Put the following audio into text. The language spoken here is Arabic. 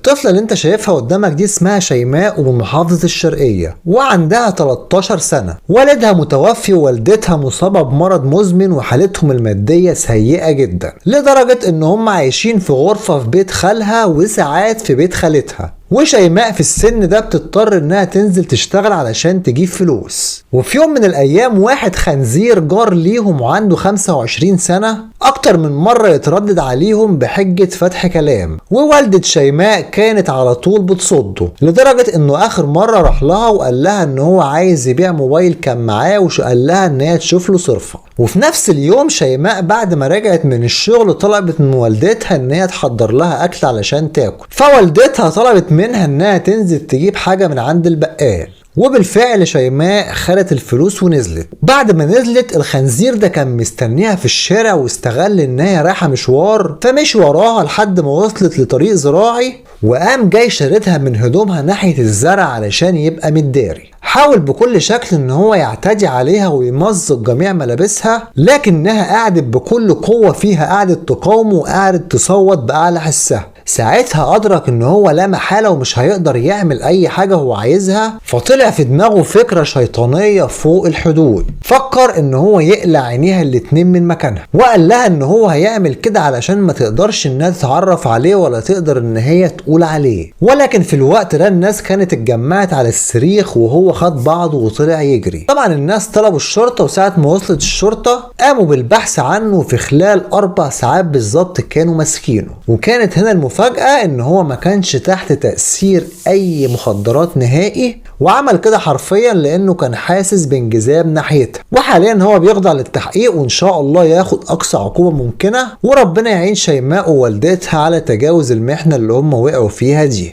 الطفلة اللي انت شايفها قدامك دي اسمها شيماء ومن محافظة الشرقية وعندها 13 سنة. والدها متوفي ووالدتها مصابة بمرض مزمن وحالتهم المادية سيئة جدا لدرجة ان هم عايشين في غرفة في بيت خالها وساعات في بيت خالتها. وشيماء في السن ده بتضطر انها تنزل تشتغل علشان تجيب فلوس. وفي يوم من الايام واحد خنزير جار ليهم وعنده 25 سنة اكتر من مرة يتردد عليهم بحجة فتح كلام، ووالدة شيماء كانت على طول بتصده لدرجة انه اخر مرة راح لها وقال لها ان هو عايز يبيع موبايل كان معاه وقال لها ان هي تشوف له صرفة. وفي نفس اليوم شيماء بعد ما رجعت من الشغل طلبت من والدتها ان هي تحضر لها اكل علشان تاكل، فوالدتها طلبت منها انها تنزل تجيب حاجة من عند البقال. وبالفعل شيماء خدت الفلوس ونزلت. بعد ما نزلت الخنزير ده كان مستنيها في الشارع واستغل ان هي رايحه مشوار فمشي وراها لحد ما وصلت لطريق زراعي وقام جاي شاردها من هدومها ناحيه الزرع علشان يبقى متداري. حاول بكل شكل ان هو يعتدي عليها ويمزق جميع ملابسها لكنها قعدت بكل قوه فيها قعدت تقاومه وقعدت تصوت باعلى حسها. ساعتها ادرك ان هو لا محاله ومش هيقدر يعمل اي حاجه هو عايزها، فطلع في دماغه فكره شيطانيه فوق الحدود. فكر ان هو يقلع عينيها الاتنين من مكانها وقال لها ان هو هيعمل كده علشان ما تقدرش انها تتعرف عليه ولا تقدر ان هي تقول عليه. ولكن في الوقت ده الناس كانت اتجمعت على الصريخ وهو خد بعضه وطلع يجري. طبعا الناس طلبوا الشرطه وساعه ما وصلت الشرطه قاموا بالبحث عنه وفي خلال 4 ساعات بالظبط كانوا ماسكينه. وكانت هنا المفاجأة ان هو ما كانش تحت تأثير اي مخدرات نهائي وعمل كده حرفيا لانه كان حاسس بانجذاب ناحيتها. وحاليا هو بيخضع للتحقيق وان شاء الله ياخد اقصى عقوبة ممكنة وربنا يعين شيماء ووالدتها على تجاوز المحنة اللي هم وقعوا فيها دي.